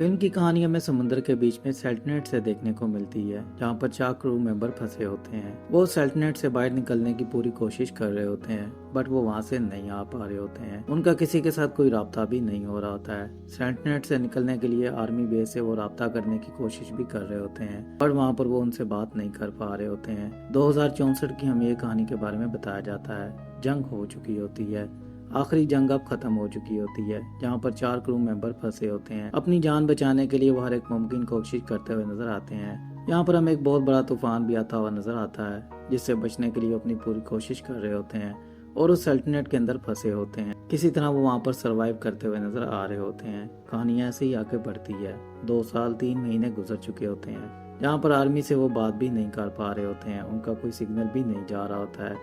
Film की कहानी हमें समुद्र के बीच में सेल्टनेट से देखने को मिलती है, जहाँ पर 4 क्रू मेंबर फंसे होते हैं। वो सेल्टनेट से बाहर निकलने की पूरी कोशिश कर रहे होते हैं, बट वो वहाँ से नहीं आ पा रहे होते हैं। उनका किसी के साथ कोई राब्ता भी नहीं हो रहा होता है। सेल्टनेट से निकलने के लिए आर्मी बेस से वो राब्ता करने की कोशिश भी कर रहे होते हैं, पर वहाँ पर वो उनसे बात नहीं कर पा रहे होते हैं। 2064 की हमें ये कहानी के बारे में बताया जाता है। जंग हो चुकी होती है, आखिरी जंग अब खत्म हो चुकी होती है, जहाँ पर 4 क्रू मेंबर फंसे होते हैं। अपनी जान बचाने के लिए वो हर एक मुमकिन कोशिश करते हुए नजर आते हैं। यहाँ पर हमें एक बहुत बड़ा तूफान भी आता हुआ नजर आता है, जिससे बचने के लिए अपनी पूरी कोशिश कर रहे होते हैं और उस सेल्टनेट के अंदर फंसे होते हैं। किसी तरह वो वहाँ पर सरवाइव करते हुए नजर आ रहे होते हैं। कहानी ऐसे ही आगे बढ़ती है। 2 साल 3 महीने गुजर चुके होते हैं, जहाँ पर आर्मी से वो बात भी नहीं कर पा रहे होते हैं। उनका कोई सिग्नल भी नहीं जा रहा होता है,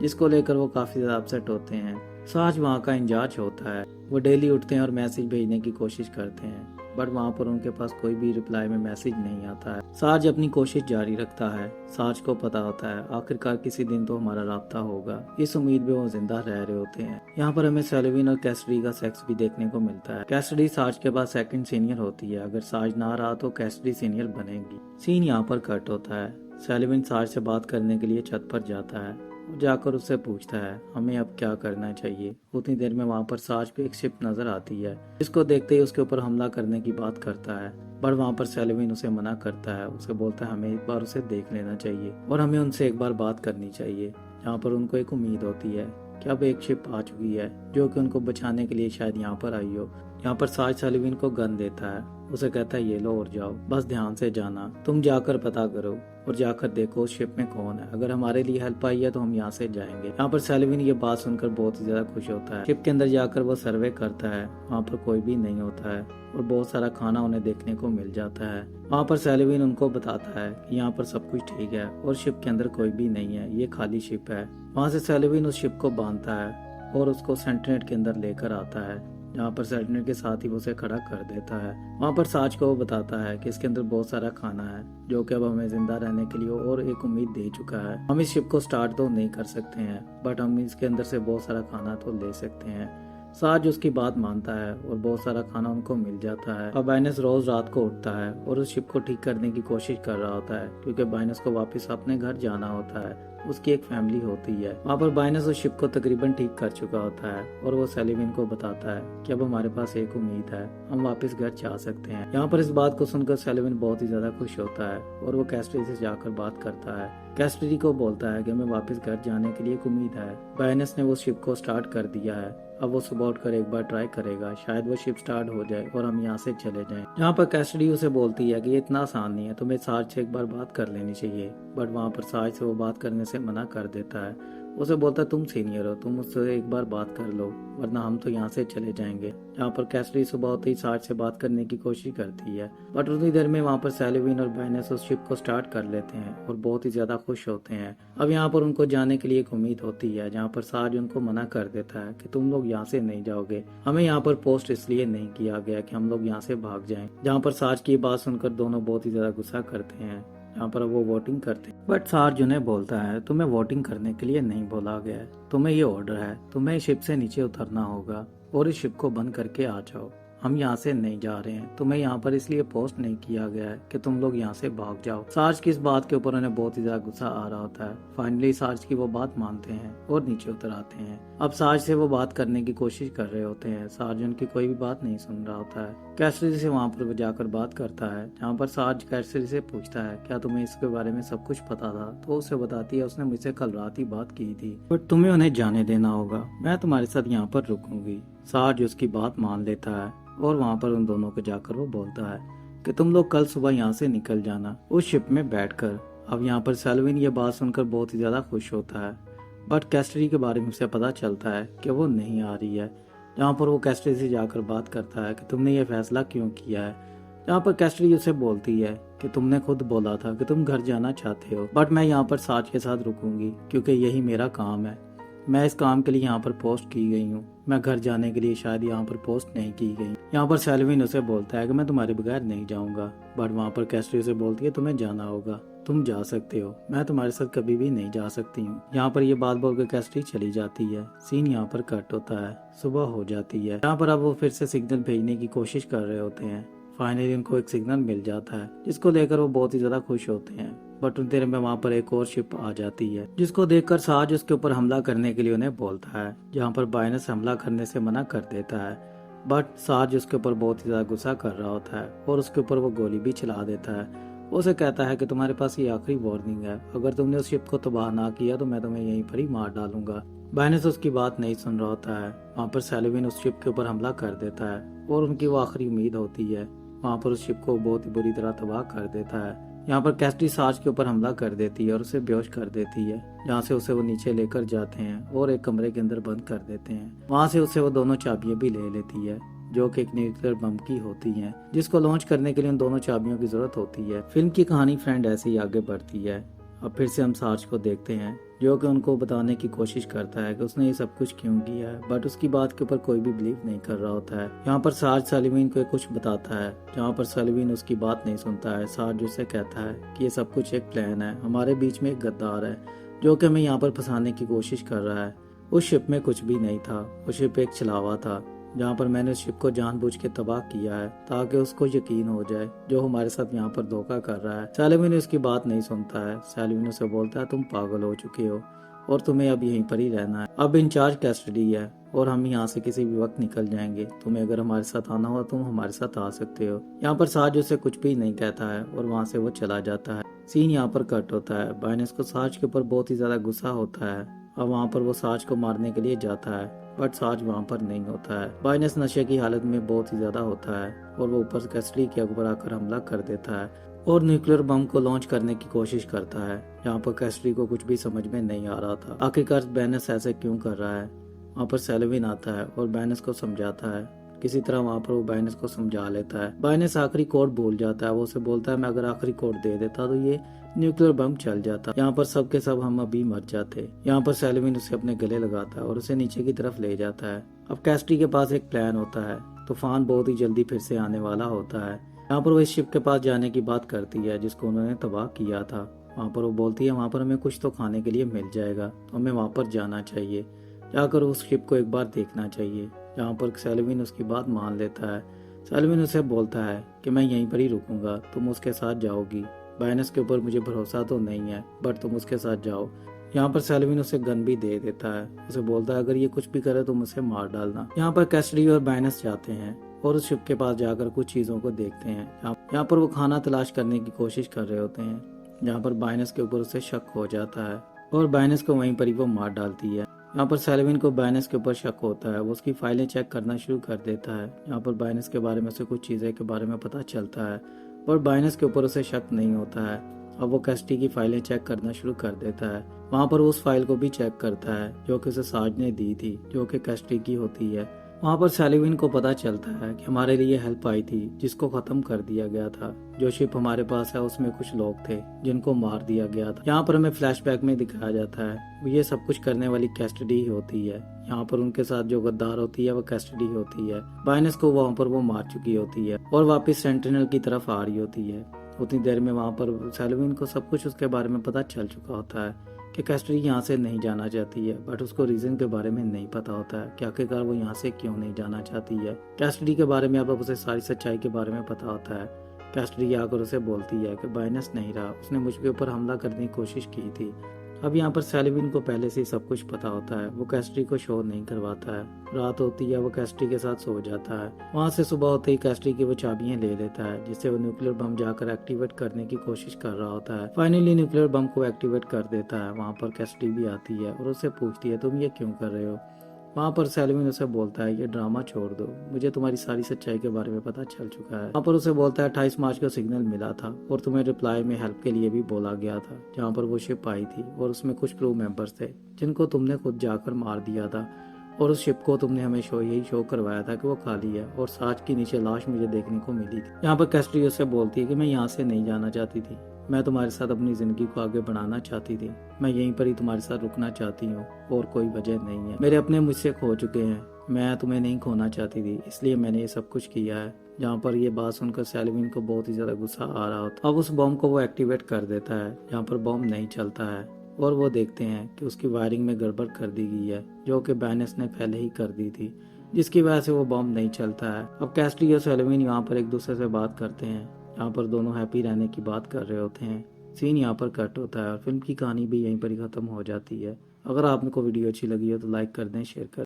जिसको लेकर वो काफी ज्यादा अपसेट होते हैं। साज वहाँ का इंचार्ज होता है। वो डेली उठते हैं और मैसेज भेजने की कोशिश करते हैं, बट वहाँ पर उनके पास कोई भी रिप्लाई में मैसेज नहीं आता है। साज अपनी कोशिश जारी रखता है। साज को पता होता है आखिरकार किसी दिन तो हमारा राब्ता होगा। इस उम्मीद में वो जिंदा रह रहे होते हैं। यहाँ पर हमें सेल्विन और कैसिडी का सेक्स भी देखने को मिलता है। कैसिडी साज के बाद सेकंड सीनियर होती है। अगर साज ना रहा तो कैसिडी सीनियर बनेगी। सीन यहाँ पर कट होता है। सेल्विन साज से बात करने के लिए छत पर जाता है। जाकर उससे पूछता है हमें अब क्या करना चाहिए। उतनी देर में वहाँ पर साज पे एक शिप नजर आती है, जिसको देखते ही उसके ऊपर हमला करने की बात करता है, पर वहाँ पर सेल्विन उसे मना करता है। उसे बोलता है हमें एक बार उसे देख लेना चाहिए और हमें उनसे एक बार बात करनी चाहिए। यहाँ पर उनको एक उम्मीद होती है कि अब एक शिप आ चुकी है जो कि उनको बचाने के लिए शायद यहाँ पर आई हो। यहाँ पर साज सेल्विन को गन देता है। उसे कहता है ये लो और जाओ, बस ध्यान से जाना। तुम जाकर पता करो और जाकर देखो उस शिप में कौन है। अगर हमारे लिए हेल्प आई है तो हम यहाँ से जाएंगे। यहाँ पर सेल्विन ये बात सुनकर बहुत ही ज्यादा खुश होता है। शिप के अंदर जाकर वो सर्वे करता है। वहाँ पर कोई भी नहीं होता है और बहुत सारा खाना उन्हें देखने को मिल जाता है। वहाँ पर सेल्विन उनको बताता है कि यहाँ पर सब कुछ ठीक है और शिप के अंदर कोई भी नहीं है, ये खाली शिप है। वहाँ से सेल्विन उस शिप को बांधता है और उसको सेंटिनेट के अंदर लेकर आता है, जहाँ पर सेल्टनेट के साथ ही वो उसे खड़ा कर देता है। वहाँ पर साज को वो बताता है कि इसके अंदर बहुत सारा खाना है जो कि अब हमें जिंदा रहने के लिए और एक उम्मीद दे चुका है। हम इस शिप को स्टार्ट तो नहीं कर सकते हैं, बट हम इसके अंदर से बहुत सारा खाना तो ले सकते हैं। साज उसकी बात मानता है और बहुत सारा खाना उनको मिल जाता है। अब बाइनस रोज रात को उठता है और उस शिप को ठीक करने की कोशिश कर रहा होता है, क्योंकि बाइनस को वापस अपने घर जाना होता है। उसकी एक फैमिली होती है। वहाँ पर बाइनस उस शिप को तकरीबन ठीक कर चुका होता है और वो सेल्विन को बताता है कि अब हमारे पास एक उम्मीद है, हम वापस घर जा सकते हैं। यहाँ पर इस बात को सुनकर सेल्विन बहुत ही ज्यादा खुश होता है और वो कैस्ट्री से जाकर बात करता है। कैस्ट्री को बोलता है कि हमें वापस घर जाने के लिए एक उम्मीद है। बाइनस ने वो शिप को स्टार्ट कर दिया है। अब वो सुबह उठकर एक बार ट्राई करेगा, शायद वो शिप स्टार्ट हो जाए और हम यहाँ से चले जाएं। यहाँ पर कैस्ट्री उसे बोलती है कि ये इतना आसान नहीं है, तुम्हें साज से एक बार बात कर लेनी चाहिए, बट वहाँ पर साज से वो बात करने से मना कर देता है। उसे बोलता है तुम सीनियर हो, तुम उससे एक बार बात कर लो, वरना हम तो यहाँ से चले जाएंगे। यहाँ पर कैस्ट्री सुबह होते ही साज से बात करने की कोशिश करती है, बट उतनी देर में वहाँ पर सेल्विन और बाइनस उस शिप को स्टार्ट कर लेते हैं और बहुत ही ज्यादा खुश होते हैं। अब यहाँ पर उनको जाने के लिए एक उम्मीद होती है, जहाँ पर साज उनको मना कर देता है कि तुम लोग यहाँ से नहीं जाओगे। हमें यहाँ पर पोस्ट इसलिए नहीं किया गया कि हम लोग यहाँ से भाग जाएं। जहाँ पर साज की बात सुनकर दोनों बहुत ही ज्यादा गुस्सा करते हैं। यहाँ पर वो वोटिंग करते हैं, बट सार्ज उन्हें बोलता है तुम्हें वोटिंग करने के लिए नहीं बोला गया है, तुम्हें ये ऑर्डर है, तुम्हें शिप से नीचे उतरना होगा और इस शिप को बंद करके आ जाओ। हम यहाँ से नहीं जा रहे हैं, तुम्हें यहाँ पर इसलिए पोस्ट नहीं किया गया है कि तुम लोग यहाँ से भाग जाओ। सार्ज की इस बात के ऊपर उन्हें बहुत ही ज्यादा गुस्सा आ रहा होता है। फाइनली सार्ज की वो बात मानते हैं और नीचे उतर आते हैं। अब सार्ज से वो बात करने की कोशिश कर रहे होते हैं। सार्ज उनकी कोई भी बात नहीं सुन रहा होता है। कैसरी से वहाँ पर जाकर बात करता है, जहाँ पर सार्ज कैसरी से पूछता है क्या तुम्हें इसके बारे में सब कुछ पता था। तो उसे बताती है उसने मुझसे कल रात ही बात की थी, बट तुम्हें उन्हें जाने देना होगा, मैं तुम्हारे साथ यहाँ पर रुकूंगी। सार्ज उसकी बात मान लेता है और वहाँ पर उन दोनों को जाकर वो बोलता है कि तुम लोग कल सुबह यहाँ से निकल जाना उस शिप में बैठकर। अब यहाँ पर सेल्विन ये बात सुनकर बहुत ही ज्यादा खुश होता है, बट कैस्ट्री के बारे में उसे पता चलता है कि वो नहीं आ रही है। जहाँ पर वो कैस्ट्री से जाकर बात करता है कि तुमने ये फैसला क्यों किया है। जहाँ पर कैस्ट्री उसे बोलती है कि तुमने खुद बोला था कि तुम घर जाना चाहते हो, बट मैं यहाँ पर साज के साथ रुकूंगी क्योंकि यही मेरा काम है। मैं इस काम के लिए यहाँ पर पोस्ट की गई हूँ, मैं घर जाने के लिए शायद यहाँ पर पोस्ट नहीं की गई। यहाँ पर सेल्विन उसे बोलता है कि मैं तुम्हारे बगैर नहीं जाऊंगा, बट वहाँ पर कैस्ट्री उसे बोलती है तुम्हें जाना होगा, तुम जा सकते हो, मैं तुम्हारे साथ कभी भी नहीं जा सकती हूँ। यहाँ पर ये बात बोलकर कैस्ट्री चली जाती है। सीन यहाँ पर कट होता है, सुबह हो जाती है। यहाँ पर अब वो फिर से सिग्नल भेजने की कोशिश कर रहे होते हैं। फाइनली उनको एक सिग्नल मिल जाता है जिसको लेकर वो बहुत ही ज्यादा खुश होते हैं। बट उन देर में वहाँ पर एक और शिप आ जाती है जिसको देखकर साज उसके ऊपर हमला करने के लिए उन्हें बोलता है, जहाँ पर बायनस हमला करने से मना कर देता है। बट साज उसके ऊपर बहुत ही ज्यादा गुस्सा कर रहा होता है और उसके ऊपर वो गोली भी चला देता है। वो उसे कहता है कि तुम्हारे पास ये आखिरी वार्निंग है, अगर तुमने उस शिप को तबाह ना किया तो मैं तुम्हें यहीं पर ही मार डालूंगा। बायनस उसकी बात नहीं सुन रहा होता है। वहाँ पर सेल्विन उस शिप के ऊपर हमला कर देता है और उनकी वो आखिरी उम्मीद होती है। वहाँ पर उस शिप को बहुत ही बुरी तरह तबाह कर देता है। यहाँ पर कैस्टी साज के ऊपर हमला कर देती है और उसे बेहोश कर देती है, जहाँ से उसे वो नीचे लेकर जाते हैं और एक कमरे के अंदर बंद कर देते हैं। वहाँ से उसे वो दोनों चाबियां भी ले लेती है जो कि एक न्यूक्लियर बम की होती हैं, जिसको लॉन्च करने के लिए उन दोनों चाबियों की जरूरत होती है। फिल्म की कहानी फ्रेंड ऐसे ही आगे बढ़ती है। अब फिर से हम साज को देखते हैं जो कि उनको बताने की कोशिश करता है कि उसने ये सब कुछ क्यों किया है, बट उसकी बात के ऊपर कोई भी बिलीव नहीं कर रहा होता है। यहाँ पर साज सेल्विन को कुछ बताता है, जहाँ पर सेल्विन उसकी बात नहीं सुनता है। साज उसे कहता है कि ये सब कुछ एक प्लान है, हमारे बीच में एक गद्दार है जो कि हमें यहाँ पर फंसाने की कोशिश कर रहा है। उस शिप में कुछ भी नहीं था, वो शिप एक छलावा था, जहाँ पर मैंने उस शिप को जानबूझ के तबाह किया है ताकि उसको यकीन हो जाए जो हमारे साथ यहाँ पर धोखा कर रहा है। सेल्विन उसकी बात नहीं सुनता है। सेल्विन उसे बोलता है तुम पागल हो चुके हो और तुम्हें अब यहीं पर ही रहना है। अब इंचार्ज कैस्टडी है और हम यहाँ से किसी भी वक्त निकल जाएंगे। तुम्हें अगर हमारे साथ आना हो तुम हमारे साथ आ सकते हो। यहाँ पर साज उसे कुछ भी नहीं कहता है और वहाँ से वो चला जाता है। सीन यहाँ पर कट होता है। बायनस को साज के ऊपर बहुत ही ज्यादा गुस्सा होता है और वहाँ पर वो साज को मारने के लिए जाता है, बट साज वहाँ पर नहीं होता है। बायनस नशे की हालत में बहुत ही ज्यादा होता है और वो ऊपर कैस्टडी के ऊपर आकर हमला कर देता है और न्यूक्लियर बम को लॉन्च करने की कोशिश करता है। यहाँ पर कैस्टडी को कुछ भी समझ में नहीं आ रहा था आखिरकार बायनस ऐसे क्यों कर रहा है। वहाँ पर सेल्विन आता है और बायनस को समझाता है। किसी तरह वहाँ पर वो बायनस को समझा लेता है। बायनस आखिरी कोड भूल जाता है। वो उसे बोलता है मैं अगर आखिरी कोड दे देता तो ये न्यूक्लियर बम चल जाता, यहाँ पर सब के सब हम अभी मर जाते। यहाँ पर सेल्विन उसे अपने गले लगाता है और उसे नीचे की तरफ ले जाता है। अब कैस्टी के पास एक प्लान होता है। तूफान बहुत ही जल्दी फिर से आने वाला होता है। यहाँ पर वो इस शिप के पास जाने की बात करती है जिसको उन्होंने तबाह किया था। वहाँ पर वो बोलती है वहाँ पर हमें कुछ तो खाने के लिए मिल जाएगा तो हमें वहाँ पर जाना चाहिए, जाकर उस शिप को एक बार देखना चाहिए। यहाँ पर सेल्विन उसकी बात मान लेता है। सेल्विन उसे बोलता है कि मैं यहीं पर ही रुकूंगा, तुम उसके साथ जाओगी। बायनस के ऊपर मुझे भरोसा तो नहीं है बट तुम उसके साथ जाओ। यहाँ पर सेल्विन उसे गन भी दे देता है। उसे बोलता है अगर ये कुछ भी करे तो मुझे मार डालना। यहाँ पर कैस्टडी और बायनस जाते हैं और उस शिप के पास जाकर कुछ चीजों को देखते हैं। यहाँ पर वो खाना तलाश करने की कोशिश कर रहे होते हैं, जहाँ पर बायनस के ऊपर उसे शक हो जाता है और बायनस को वहीं पर ही वो मार डालती है। यहाँ पर सेल्विन को बायनस के ऊपर शक होता है। वो उसकी फाइलें चेक करना शुरू कर देता है। यहाँ पर बायनस के बारे में से कुछ चीजें के बारे में पता चलता है और बायनस के ऊपर उसे शक नहीं होता है। अब वो कैस्टी की फाइलें चेक करना शुरू कर देता है। वहाँ पर उस फाइल को भी चेक करता है जो कि उसे साज ने दी थी, जो कि कैस्टी की होती है। वहाँ पर सेल्विन को पता चलता है कि हमारे लिए हेल्प आई थी जिसको खत्म कर दिया गया था। जो शिप हमारे पास है उसमें कुछ लोग थे जिनको मार दिया गया था। यहाँ पर हमें फ्लैशबैक में दिखाया जाता है ये सब कुछ करने वाली कैस्टडी ही होती है। यहाँ पर उनके साथ जो गद्दार होती है वो कैस्टडी होती है। बायनस को वहाँ पर वो मार चुकी होती है और वापस सेंटिनल की तरफ आ रही होती है। उतनी देर में वहाँ पर सेल्विन को सब कुछ उसके बारे में पता चल चुका होता है कि कैस्टडी यहाँ से नहीं जाना चाहती है, बट उसको रीजन के बारे में नहीं पता होता है कि आखिरकार वो यहाँ से क्यों नहीं जाना चाहती है। कैस्टडी के बारे में अब उसे सारी सच्चाई के बारे में पता होता है। कैस्टडी आकर उसे बोलती है कि बायनस नहीं रहा, उसने मुझके ऊपर हमला करने की कोशिश की थी। अब यहाँ पर सेल्विन को पहले से ही सब कुछ पता होता है। वो कैस्टडी को शो नहीं करवाता है। रात होती है, वो कैस्टडी के साथ सो जाता है। वहाँ से सुबह होते ही कैस्टडी की वो चाबियां ले लेता है जिससे वो न्यूक्लियर बम जाकर एक्टिवेट करने की कोशिश कर रहा होता है। फाइनली न्यूक्लियर बम को एक्टिवेट कर देता है। वहाँ पर कैस्टडी भी आती है और उससे पूछती है तुम ये क्यों कर रहे हो। वहाँ पर सेल्विन उसे बोलता है ये ड्रामा छोड़ दो, मुझे तुम्हारी सारी सच्चाई के बारे में पता चल चुका है। वहाँ पर उसे बोलता है 28 मार्च को सिग्नल मिला था और तुम्हें रिप्लाई में हेल्प के लिए भी बोला गया था, जहाँ पर वो शिप आई थी और उसमें कुछ क्रू मेंबर्स थे जिनको तुमने खुद जाकर मार दिया था और उस शिप को तुमने हमें यही शो करवाया था कि वो खाली है और साज के नीचे लाश मुझे देखने को मिली थी। यहाँ पर कैस्टडी उससे बोलती है कि मैं यहाँ से नहीं जाना चाहती थी, मैं तुम्हारे साथ अपनी जिंदगी को आगे बढ़ाना चाहती थी, मैं यहीं पर ही तुम्हारे साथ रुकना चाहती हूँ और कोई वजह नहीं है। मेरे अपने मुझसे खो चुके हैं, मैं तुम्हें नहीं खोना चाहती थी, इसलिए मैंने ये सब कुछ किया है। जहाँ पर ये बात सुनकर सेल्विन को बहुत ही ज्यादा गुस्सा आ रहा होता। अब उस बम को वो एक्टिवेट कर देता है जहाँ पर बम नहीं चलता है और वो देखते हैं कि उसकी वायरिंग में गड़बड़ कर दी गई है जो कि बायनस ने पहले ही कर दी थी। जिसकी वजह से वो बॉम्ब नहीं चलता है। अब कैस्टी और सेल्विन यहाँ पर एक दूसरे से बात करते हैं। यहाँ पर दोनों हैप्पी रहने की बात कर रहे होते हैं। सीन यहाँ पर कट होता है और फिल्म की कहानी भी यहीं पर ही ख़त्म हो जाती है। अगर आपको वीडियो अच्छी लगी हो तो लाइक कर दें, शेयर कर